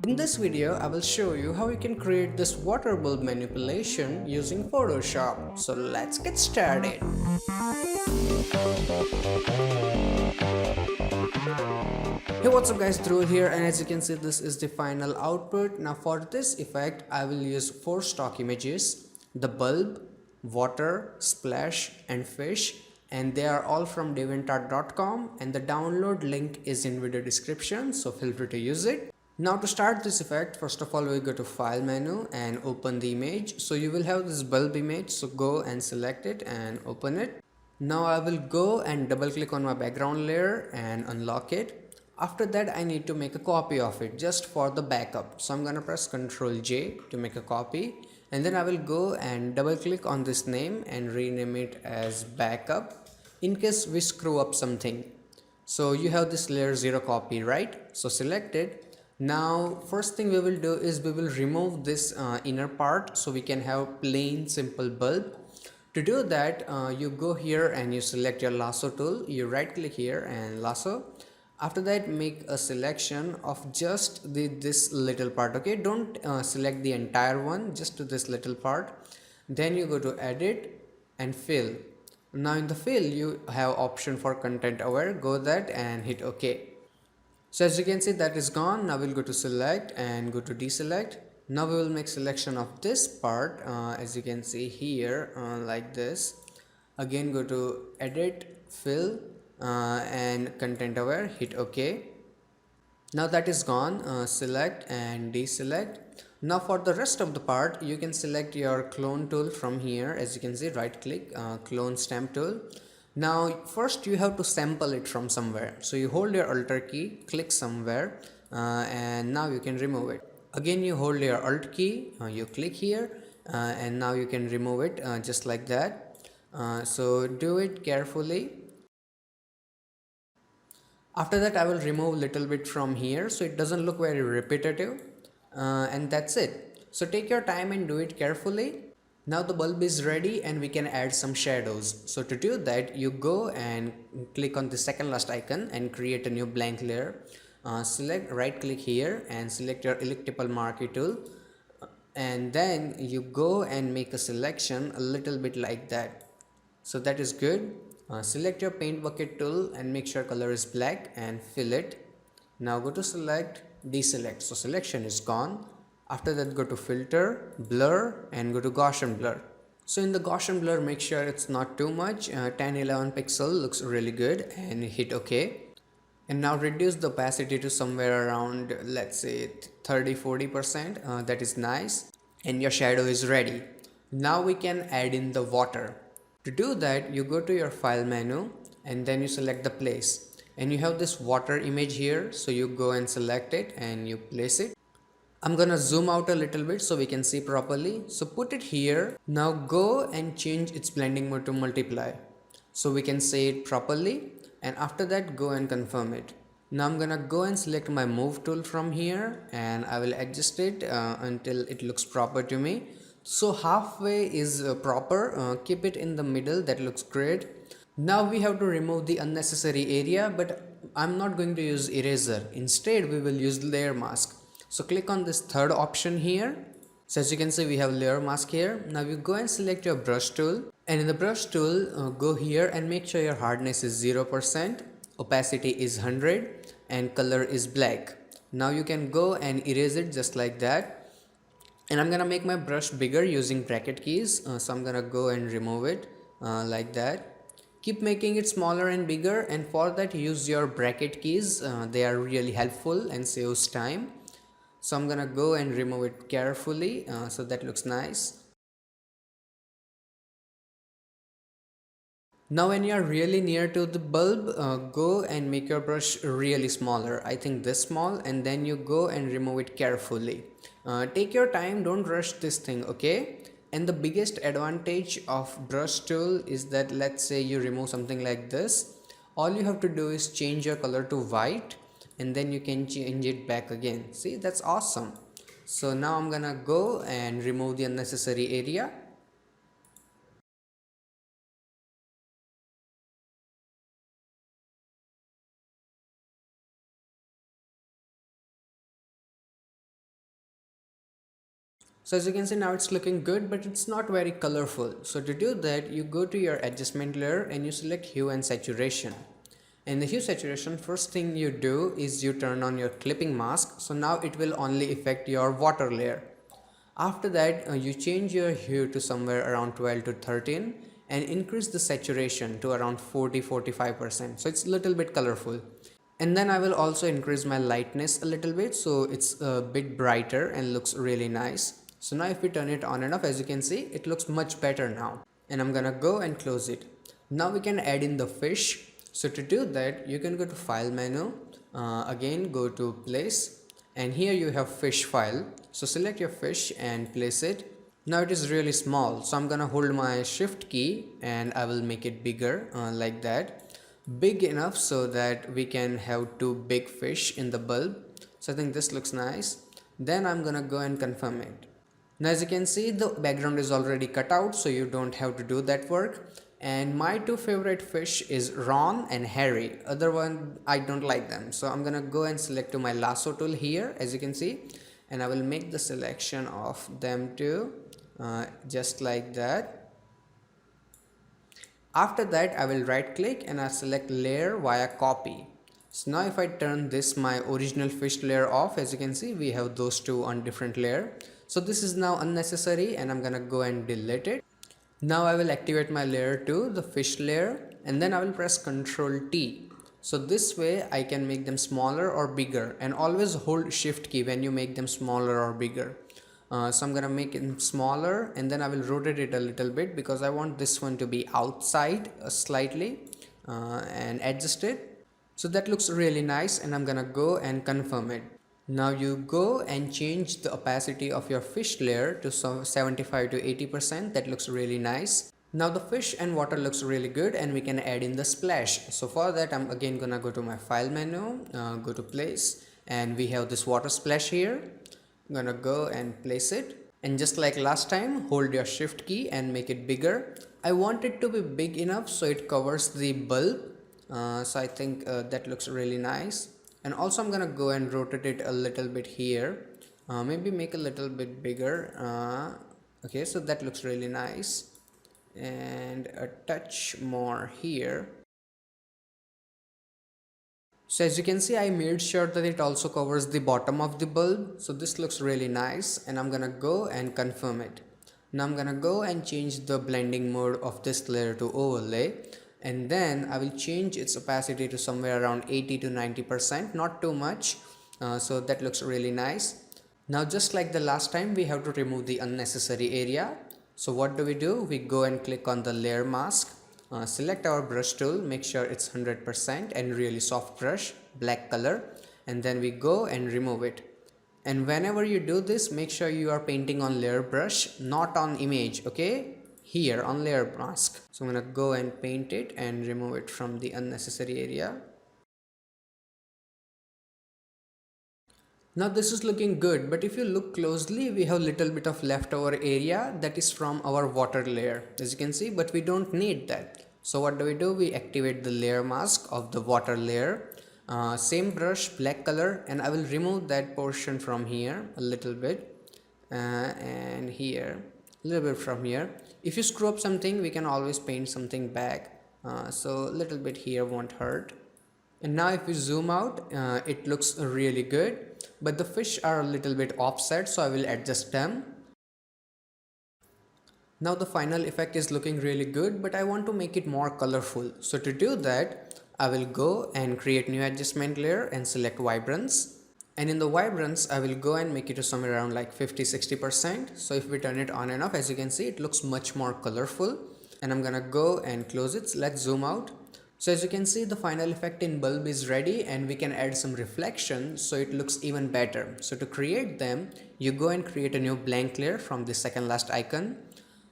In this video, I will show you how you can create this water bulb manipulation using Photoshop. So let's get started. Hey, what's up guys, Dhruv here, and as you can see this is the final output. Now for this effect I will use 4 stock images: the bulb, water, splash and fish, and they are all from deviantart.com, and the download link is in video description, so feel free to use it. Now to start this effect, first of all we go to file menu and open the image. So you will have this bulb image, so go and select it and open it. Now I will go and double click on my background layer and unlock it. After that I need to make a copy of it just for the backup. So I'm gonna press Ctrl J to make a copy, and then I will go and double click on this name and rename it as backup in case we screw up something. So you have this layer 0 copy, right? So select it. Now first thing we will do is we will remove this inner part so we can have plain simple bulb. To do that, you go here and you select your lasso tool, you right click here and lasso. After that make a selection of just this little part, okay? Don't select the entire one, just to this little part. Then you go to edit and fill. Now in the fill you have option for content aware, go that and hit OK. So as you can see that is gone. Now we'll go to select and go to deselect. Now we will make selection of this part, as you can see here, like this. Again go to edit, fill, and content aware, hit OK. Now that is gone. Select and deselect. Now for the rest of the part you can select your clone tool from here. As you can see, right click, clone stamp tool. Now first you have to sample it from somewhere, so you hold your alt key, click somewhere, and now you can remove it. Again you hold your alt key, you click here, and now you can remove it, just like that. So do it carefully. After that I will remove little bit from here so it doesn't look very repetitive, and that's it. So take your time and do it carefully. Now the bulb is ready and we can add some shadows. So to do that you go and click on the second last icon and create a new blank layer. Select, right click here and select your elliptical marquee tool, and then you go and make a selection a little bit like that. So that is good. Select your paint bucket tool and make sure color is black and fill it. Now go to select, deselect, so selection is gone. After that go to filter, blur, and go to Gaussian blur. So in the Gaussian blur make sure it's not too much, 10-11 pixel looks really good, and hit OK. And now reduce the opacity to somewhere around, let's say 30-40%. That is nice, and your shadow is ready. Now we can add in the water. To do that you go to your file menu and then you select the place, and you have this water image here, so you go and select it and you place it. I'm gonna zoom out a little bit so we can see properly, so put it here. Now go and change its blending mode to multiply so we can see it properly, and after that go and confirm it. Now I'm gonna go and select my move tool from here and I will adjust it until it looks proper to me. So halfway is proper, keep it in the middle, that looks great. Now we have to remove the unnecessary area, but I'm not going to use eraser, instead we will use layer mask. So click on this third option here. So as you can see we have layer mask here. Now you go and select your brush tool, and in the brush tool go here and make sure your hardness is 0%, opacity is 100, and color is black. Now you can go and erase it just like that, and I'm gonna make my brush bigger using bracket keys. So I'm gonna go and remove it like that. Keep making it smaller and bigger, and for that use your bracket keys. They are really helpful and saves time. So I'm gonna go and remove it carefully, so that looks nice. Now when you are really near to the bulb, go and make your brush really smaller, I think this small, and then you go and remove it carefully. Take your time, don't rush this thing, okay? And the biggest advantage of brush tool is that, let's say you remove something like this, all you have to do is change your color to white and then you can change it back again. See, that's awesome. So now I'm gonna go and remove the unnecessary area. So as you can see now it's looking good, but it's not very colorful. So to do that, you go to your adjustment layer and you select hue and saturation. In the hue saturation, first thing you do is you turn on your clipping mask. So now it will only affect your water layer. After that, you change your hue to somewhere around 12 to 13 and increase the saturation to around 40-45%. So it's a little bit colorful. And then I will also increase my lightness a little bit so it's a bit brighter and looks really nice. So now if we turn it on and off, as you can see, it looks much better now. And I'm gonna go and close it. Now we can add in the fish. So to do that, you can go to file menu, again go to place, and here you have fish file. So select your fish and place it. Now it is really small, so I'm gonna hold my shift key and I will make it bigger, like that, big enough so that we can have two big fish in the bulb. So I think this looks nice. Then I'm gonna go and confirm it. Now as you can see, the background is already cut out, so you don't have to do that work. And my two favorite fish is Ron and Harry. Other one, I don't like them. So I'm gonna go and select to my lasso tool here, as you can see, and I will make the selection of them too, just like that. After that, I will right click and I select layer via copy. So now if I turn this my original fish layer off, as you can see, we have those two on different layer. So this is now unnecessary and I'm gonna go and delete it. Now I will activate my layer 2, the fish layer, and then I will press Ctrl T. So this way I can make them smaller or bigger, and always hold shift key when you make them smaller or bigger. So I'm gonna make it smaller and then I will rotate it a little bit because I want this one to be outside slightly, and adjust it. So that looks really nice and I'm gonna go and confirm it. Now you go and change the opacity of your fish layer to 75 to 80%. That looks really nice. Now the fish and water looks really good and we can add in the splash. So for that I'm again gonna go to my file menu, go to place, and we have this water splash here. I'm gonna go and place it, and just like last time, hold your shift key and make it bigger. I want it to be big enough so it covers the bulb. So I think that looks really nice. And also I'm gonna go and rotate it a little bit here, maybe make a little bit bigger. Okay, so that looks really nice, and a touch more here. So as you can see, I made sure that it also covers the bottom of the bulb. So this looks really nice and I'm gonna go and confirm it. Now I'm gonna go and change the blending mode of this layer to overlay, and then I will change its opacity to somewhere around 80 to 90%, not too much. So that looks really nice. Now just like the last time, we have to remove the unnecessary area. So what do? We go and click on the layer mask, select our brush tool, make sure it's 100% and really soft brush, black color, and then we go and remove it. And whenever you do this, make sure you are painting on layer brush, not on image, okay? Here on layer mask. So I'm gonna go and paint it and remove it from the unnecessary area. Now this is looking good, but if you look closely, we have little bit of leftover area that is from our water layer, as you can see, but we don't need that. So what do? We activate the layer mask of the water layer, same brush, black color, and I will remove that portion from here a little bit, and here a little bit from here. If you screw up something, we can always paint something back, so a little bit here won't hurt. And now if we zoom out, it looks really good, but the fish are a little bit offset, so I will adjust them. Now the final effect is looking really good, but I want to make it more colorful. So to do that, I will go and create new adjustment layer and select vibrance. And in the vibrance, I will go and make it to somewhere around like 50-60%. So if we turn it on and off, as you can see, it looks much more colorful. And I'm gonna go and close it. So let's zoom out. So as you can see, the final effect in bulb is ready, and we can add some reflection so it looks even better. So to create them, you go and create a new blank layer from the second last icon.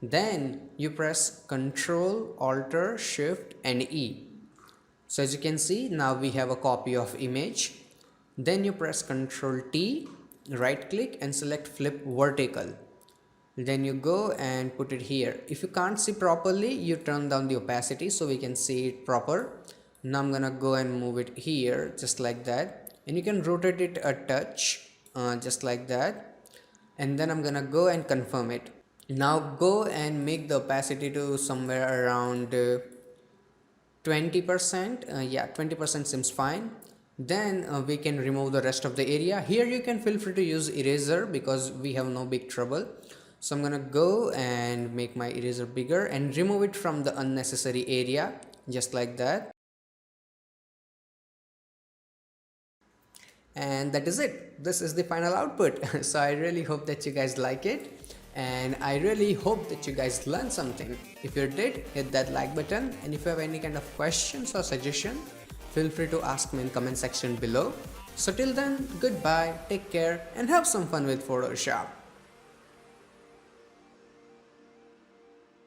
Then you press Ctrl, Alt, Shift and E. So as you can see, now we have a copy of image. Then you press Ctrl T, right click and select flip vertical. Then you go and put it here. If you can't see properly, you turn down the opacity so we can see it proper. Now I'm gonna go and move it here just like that, and you can rotate it a touch, just like that. and then I'm gonna go and confirm it. Now go and make the opacity to somewhere around 20%. Yeah, 20% seems fine. Then we can remove the rest of the area. Here you can feel free to use eraser because we have no big trouble. So I'm gonna go and make my eraser bigger and remove it from the unnecessary area, just like that. And that is it. This is the final output. So I really hope that you guys like it, and I really hope that you guys learned something. If you did, hit that like button, and if you have any kind of questions or suggestion, feel free to ask me in comment section below. So till then, goodbye, take care, and have some fun with Photoshop.